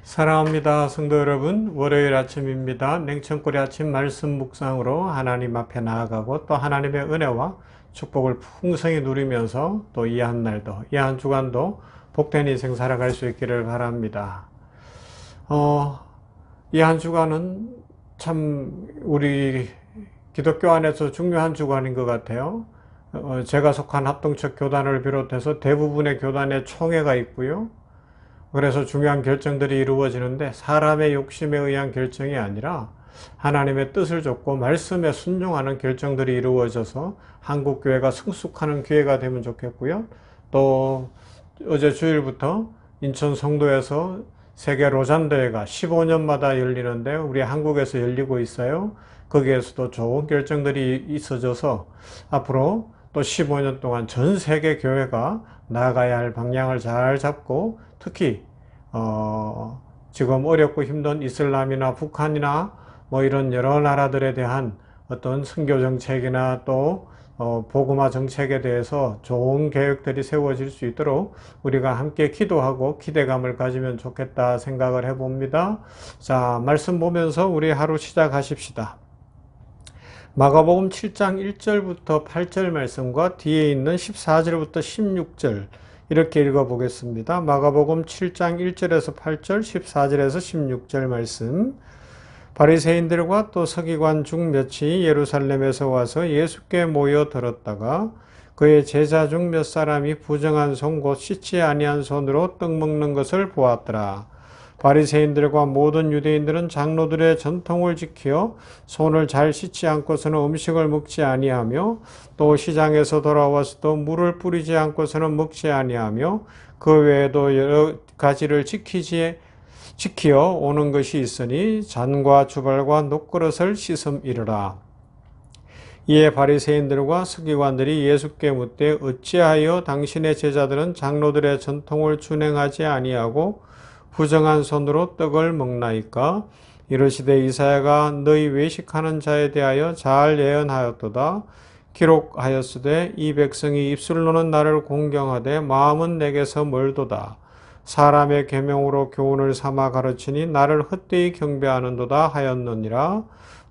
사랑합니다. 성도 여러분, 월요일 아침입니다. 냉천골의 아침 말씀 묵상으로 하나님 앞에 나아가고 또 하나님의 은혜와 축복을 풍성히 누리면서 또 이 한 날도, 이 한 주간도 복된 인생 살아갈 수 있기를 바랍니다. 이 한 주간은 참 우리 기독교 안에서 중요한 주간인 것 같아요. 제가 속한 합동적 교단을 비롯해서 대부분의 교단에 총회가 있고요. 그래서 중요한 결정들이 이루어지는데 사람의 욕심에 의한 결정이 아니라 하나님의 뜻을 좇고 말씀에 순종하는 결정들이 이루어져서 한국교회가 성숙하는 기회가 되면 좋겠고요. 또 어제 주일부터 인천 성도에서 세계 로잔대회가 15년마다 열리는데 우리 한국에서 열리고 있어요. 거기에서도 좋은 결정들이 있어져서 앞으로 또 15년 동안 전 세계 교회가 나아가야 할 방향을 잘 잡고 특히 지금 어렵고 힘든 이슬람이나 북한이나 뭐 이런 여러 나라들에 대한 어떤 선교 정책이나 또 복음화 정책에 대해서 좋은 계획들이 세워질 수 있도록 우리가 함께 기도하고 기대감을 가지면 좋겠다 생각을 해봅니다. 자, 말씀 보면서 우리 하루 시작하십시다. 마가복음 7장 1절부터 8절 말씀과 뒤에 있는 14절부터 16절 이렇게 읽어보겠습니다. 마가복음 7장 1절에서 8절, 14절에서 16절 말씀. 바리새인들과 또 서기관 중 몇이 예루살렘에서 와서 예수께 모여 들었다가 그의 제자 중 몇 사람이 부정한 손 곧 씻지 아니한 손으로 떡 먹는 것을 보았더라. 바리새인들과 모든 유대인들은 장로들의 전통을 지켜 손을 잘 씻지 않고서는 음식을 먹지 아니하며 또 시장에서 돌아와서도 물을 뿌리지 않고서는 먹지 아니하며 그 외에도 여러 가지를 지키어 오는 것이 있으니 잔과 주발과 녹그릇을 씻음이르라. 이에 바리새인들과 서기관들이 예수께 묻되 어찌하여 당신의 제자들은 장로들의 전통을 준행하지 아니하고 부정한 손으로 떡을 먹나이까? 이르시되 이사야가 너희 외식하는 자에 대하여 잘 예언하였도다. 기록하였으되 이 백성이 입술로는 나를 공경하되 마음은 내게서 멀도다. 사람의 계명으로 교훈을 삼아 가르치니 나를 헛되이 경배하는도다 하였느니라.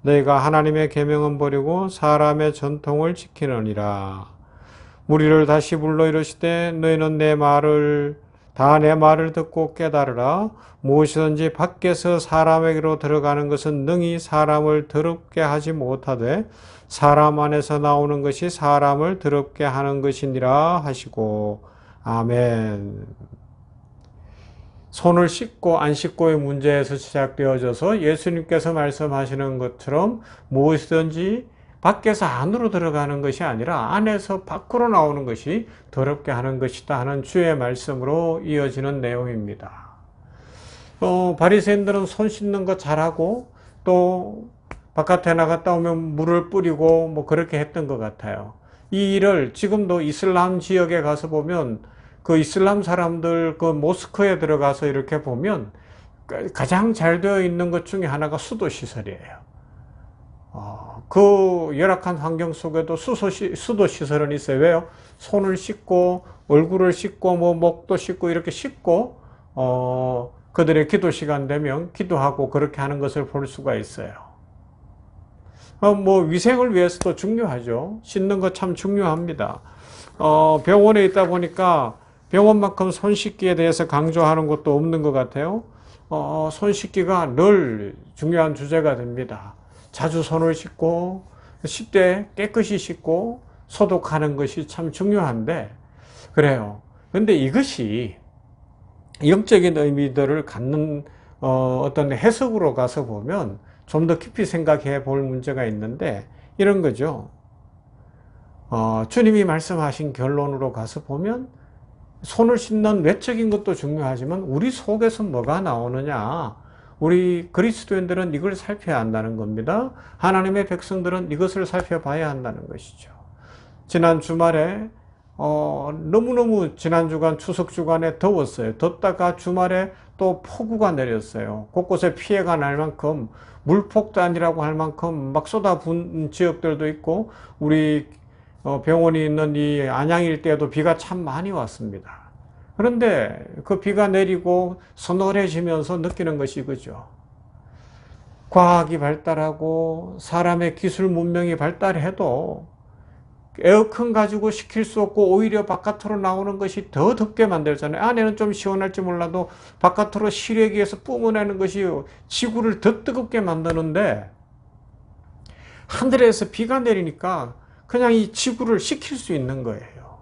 너희가 하나님의 계명은 버리고 사람의 전통을 지키느니라. 무리를 다시 불러 이르시되 너희는 내 말을 듣고 깨달으라. 무엇이든지 밖에서 사람에게로 들어가는 것은 능히 사람을 더럽게 하지 못하되 사람 안에서 나오는 것이 사람을 더럽게 하는 것이니라 하시고. 아멘. 손을 씻고 안 씻고의 문제에서 시작되어져서 예수님께서 말씀하시는 것처럼 무엇이든지 밖에서 안으로 들어가는 것이 아니라 안에서 밖으로 나오는 것이 더럽게 하는 것이다 하는 주의 말씀으로 이어지는 내용입니다. 바리새인들은 손 씻는 거 잘하고 또 바깥에 나갔다 오면 물을 뿌리고 뭐 그렇게 했던 것 같아요. 이 일을 지금도 이슬람 지역에 가서 보면 그 이슬람 사람들 그 모스크에 들어가서 이렇게 보면 가장 잘 되어 있는 것 중에 하나가 수도 시설이에요. 그 열악한 환경 속에도 수도 시설은 있어요. 왜요? 손을 씻고 얼굴을 씻고 뭐 목도 씻고 이렇게 씻고 그들의 기도 시간 되면 기도하고 그렇게 하는 것을 볼 수가 있어요. 뭐 위생을 위해서도 중요하죠. 씻는 거 참 중요합니다. 병원에 있다 보니까 병원만큼 손 씻기에 대해서 강조하는 것도 없는 것 같아요. 손 씻기가 늘 중요한 주제가 됩니다. 자주 손을 씻고 씻되 깨끗이 씻고 소독하는 것이 참 중요한데 그래요. 그런데 이것이 영적인 의미들을 갖는 어떤 해석으로 가서 보면 좀 더 깊이 생각해 볼 문제가 있는데 이런 거죠. 주님이 말씀하신 결론으로 가서 보면 손을 씻는 외적인 것도 중요하지만 우리 속에서 뭐가 나오느냐, 우리 그리스도인들은 이걸 살펴야 한다는 겁니다. 하나님의 백성들은 이것을 살펴봐야 한다는 것이죠. 지난 주말에 너무너무 지난 주간 추석 주간에 더웠어요. 덥다가 주말에 또 폭우가 내렸어요. 곳곳에 피해가 날 만큼 물폭탄이라고 할 만큼 막 쏟아부은 지역들도 있고 우리 병원이 있는 이 안양 일대에도 비가 참 많이 왔습니다. 그런데 그 비가 내리고 서늘해지면서 느끼는 것이 이거죠. 과학이 발달하고 사람의 기술 문명이 발달해도 에어컨 가지고 식힐 수 없고 오히려 바깥으로 나오는 것이 더 덥게 만들잖아요. 안에는 좀 시원할지 몰라도 바깥으로 실외기에서 뿜어내는 것이 지구를 더 뜨겁게 만드는데, 하늘에서 비가 내리니까 그냥 이 지구를 식힐 수 있는 거예요.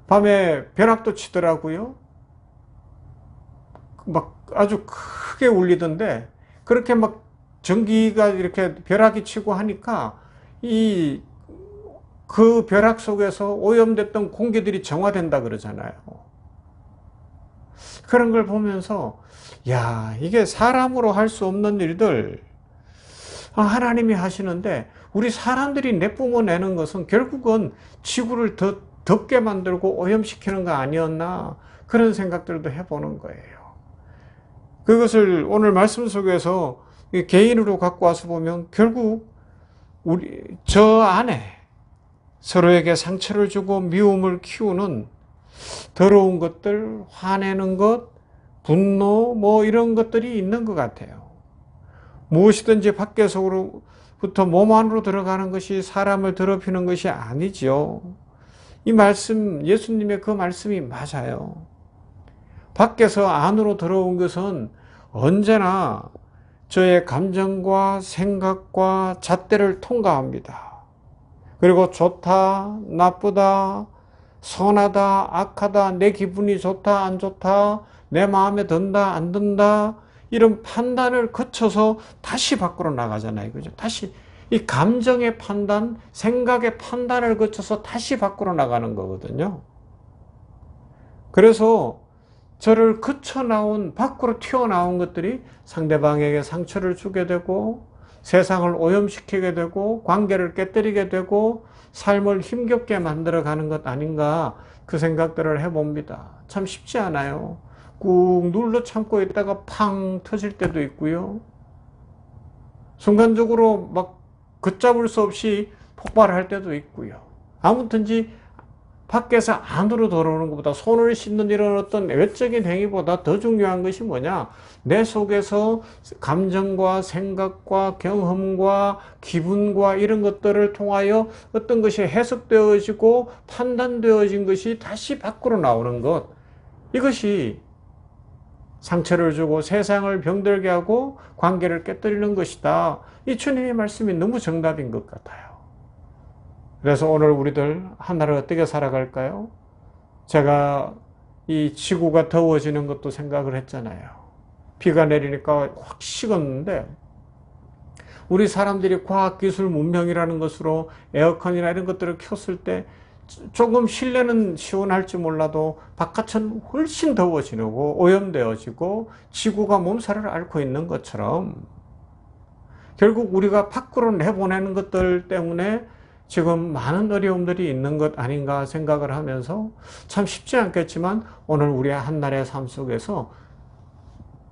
밤에 벼락도 치더라고요. 막 아주 크게 울리던데, 그렇게 막 전기가 이렇게 벼락이 치고 하니까 그 벼락 속에서 오염됐던 공기들이 정화된다 그러잖아요. 그런 걸 보면서, 야, 이게 사람으로 할 수 없는 일들 하나님이 하시는데, 우리 사람들이 내뿜어내는 것은 결국은 지구를 더 덥게 만들고 오염시키는 거 아니었나, 그런 생각들도 해보는 거예요. 그것을 오늘 말씀 속에서 개인으로 갖고 와서 보면 결국 저 안에 서로에게 상처를 주고 미움을 키우는 더러운 것들, 화내는 것, 분노, 이런 것들이 있는 것 같아요. 무엇이든지 밖에서부터 몸 안으로 들어가는 것이 사람을 더럽히는 것이 아니죠. 이 말씀, 예수님의 그 말씀이 맞아요. 밖에서 안으로 들어온 것은 언제나 저의 감정과 생각과 잣대를 통과합니다. 그리고 좋다, 나쁘다, 선하다, 악하다, 내 기분이 좋다, 안 좋다, 내 마음에 든다, 안 든다, 이런 판단을 거쳐서 다시 밖으로 나가잖아요. 그죠? 다시 이 감정의 판단, 생각의 판단을 거쳐서 다시 밖으로 나가는 거거든요. 그래서 저를 거쳐 나온, 밖으로 튀어나온 것들이 상대방에게 상처를 주게 되고, 세상을 오염시키게 되고, 관계를 깨뜨리게 되고, 삶을 힘겹게 만들어가는 것 아닌가, 그 생각들을 해봅니다. 참 쉽지 않아요. 꾹 눌러 참고 있다가 팡 터질 때도 있고요. 순간적으로 막 걷잡을 수 없이 폭발할 때도 있고요. 아무튼지 밖에서 안으로 들어오는 것보다, 손을 씻는 이런 어떤 외적인 행위보다 더 중요한 것이 뭐냐? 내 속에서 감정과 생각과 경험과 기분과 이런 것들을 통하여 어떤 것이 해석되어지고 판단되어진 것이 다시 밖으로 나오는 것. 이것이 상처를 주고 세상을 병들게 하고 관계를 깨뜨리는 것이다. 이 주님의 말씀이 너무 정답인 것 같아요. 그래서 오늘 우리들 하나를 어떻게 살아갈까요? 제가 이 지구가 더워지는 것도 생각을 했잖아요. 비가 내리니까 확 식었는데, 우리 사람들이 과학기술 문명이라는 것으로 에어컨이나 이런 것들을 켰을 때 조금 실내는 시원할지 몰라도 바깥은 훨씬 더워지고 오염되어지고 지구가 몸살을 앓고 있는 것처럼, 결국 우리가 밖으로 내보내는 것들 때문에 지금 많은 어려움들이 있는 것 아닌가 생각을 하면서, 참 쉽지 않겠지만 오늘 우리의 한날의 삶 속에서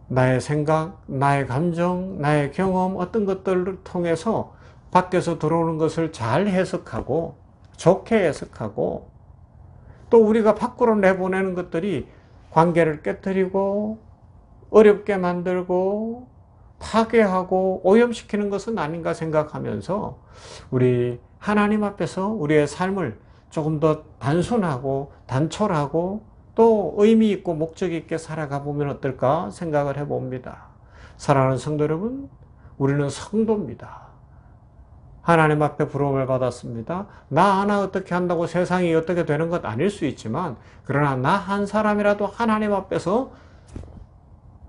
나의 생각, 나의 감정, 나의 경험, 어떤 것들을 통해서 밖에서 들어오는 것을 잘 해석하고 좋게 해석하고, 또 우리가 밖으로 내보내는 것들이 관계를 깨뜨리고 어렵게 만들고 파괴하고 오염시키는 것은 아닌가 생각하면서, 우리 하나님 앞에서 우리의 삶을 조금 더 단순하고 단촐하고 또 의미 있고 목적 있게 살아가 보면 어떨까 생각을 해봅니다. 사랑하는 성도 여러분, 우리는 성도입니다. 하나님 앞에 부름을 받았습니다. 나 하나 어떻게 한다고 세상이 어떻게 되는 것 아닐 수 있지만, 그러나 나 한 사람이라도 하나님 앞에서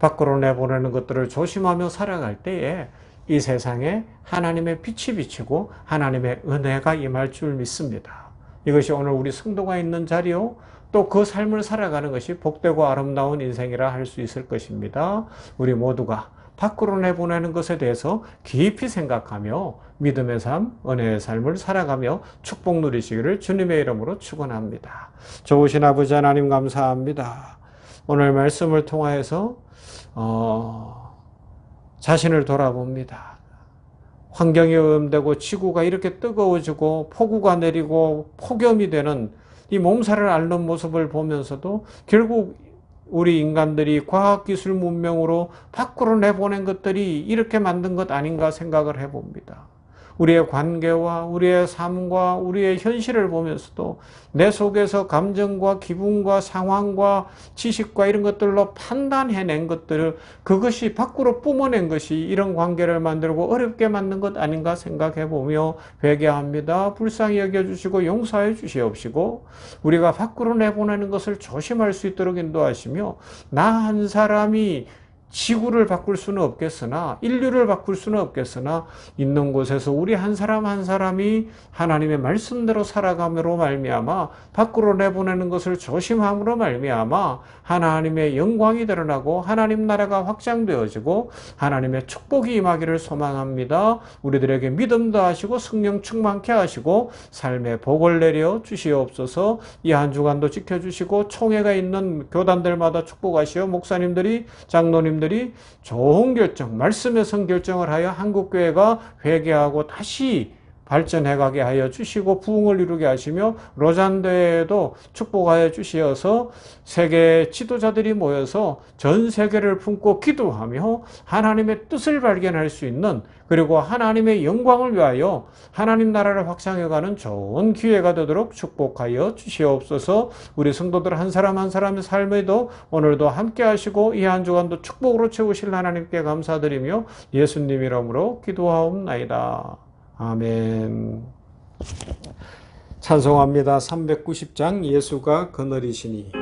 밖으로 내보내는 것들을 조심하며 살아갈 때에 이 세상에 하나님의 빛이 비치고 하나님의 은혜가 임할 줄 믿습니다. 이것이 오늘 우리 성도가 있는 자리요, 또 그 삶을 살아가는 것이 복되고 아름다운 인생이라 할 수 있을 것입니다. 우리 모두가 밖으로 내보내는 것에 대해서 깊이 생각하며 믿음의 삶, 은혜의 삶을 살아가며 축복 누리시기를 주님의 이름으로 축원합니다. 좋으신 아버지 하나님 감사합니다. 오늘 말씀을 통하여서 자신을 돌아봅니다. 환경이 오염되고 지구가 이렇게 뜨거워지고 폭우가 내리고 폭염이 되는 이 몸살을 앓는 모습을 보면서도 결국 우리 인간들이 과학기술 문명으로 밖으로 내보낸 것들이 이렇게 만든 것 아닌가 생각을 해봅니다. 우리의 관계와 우리의 삶과 우리의 현실을 보면서도 내 속에서 감정과 기분과 상황과 지식과 이런 것들로 판단해낸 것들을 그것이 밖으로 뿜어낸 것이 이런 관계를 만들고 어렵게 만든 것 아닌가 생각해보며 회개합니다. 불쌍히 여겨주시고 용서해 주시옵시고 우리가 밖으로 내보내는 것을 조심할 수 있도록 인도하시며 나 한 사람이 지구를 바꿀 수는 없겠으나 인류를 바꿀 수는 없겠으나 있는 곳에서 우리 한 사람 한 사람이 하나님의 말씀대로 살아감으로 말미암아 밖으로 내보내는 것을 조심함으로 말미암아 하나님의 영광이 드러나고 하나님 나라가 확장되어지고 하나님의 축복이 임하기를 소망합니다. 우리들에게 믿음도 하시고 성령 충만케 하시고 삶의 복을 내려 주시옵소서. 이 한 주간도 지켜주시고 총회가 있는 교단들마다 축복하시어 목사님들이 장로님 들이 좋은 결정, 말씀의 선 결정을 하여 한국교회가 회개하고 다시 발전해가게 하여 주시고 부흥을 이루게 하시며 로잔대에도 축복하여 주시어서 세계 지도자들이 모여서 전 세계를 품고 기도하며 하나님의 뜻을 발견할 수 있는 그리고 하나님의 영광을 위하여 하나님 나라를 확장해가는 좋은 기회가 되도록 축복하여 주시옵소서. 우리 성도들 한 사람 한 사람의 삶에도 오늘도 함께 하시고 이 한 주간도 축복으로 채우실 하나님께 감사드리며 예수님 이름으로 기도하옵나이다. 아멘. 찬송합니다. 390장 예수가 그늘이시니.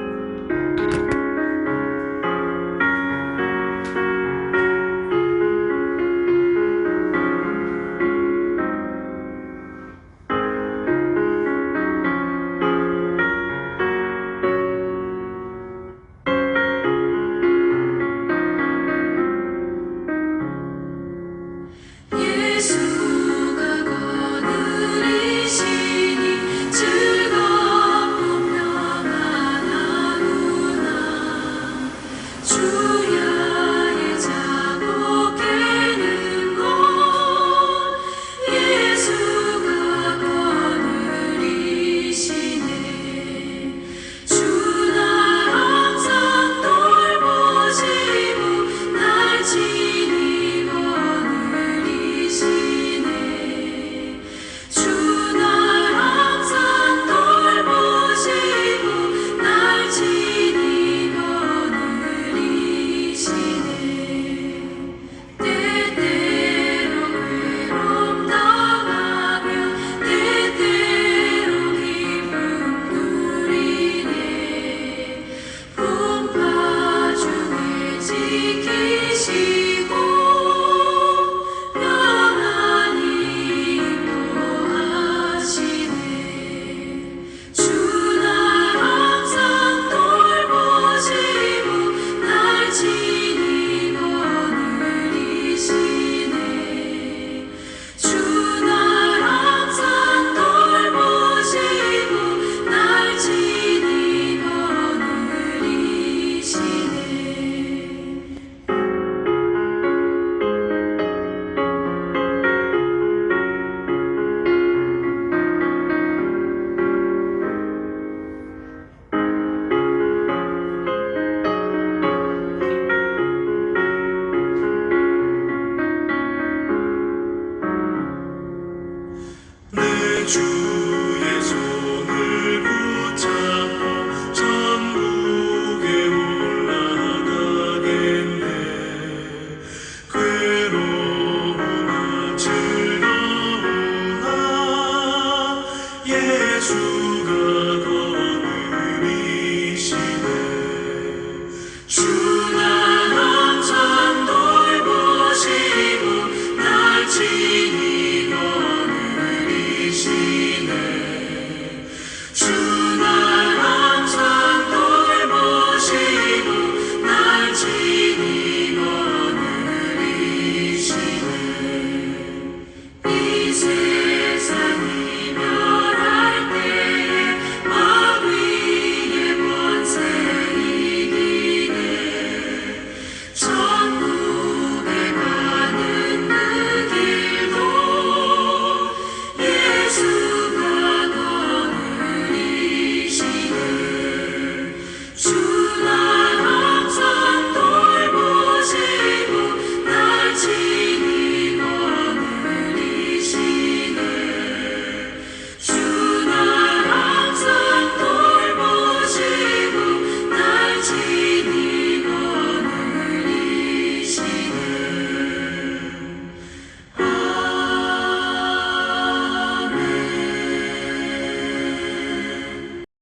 지키시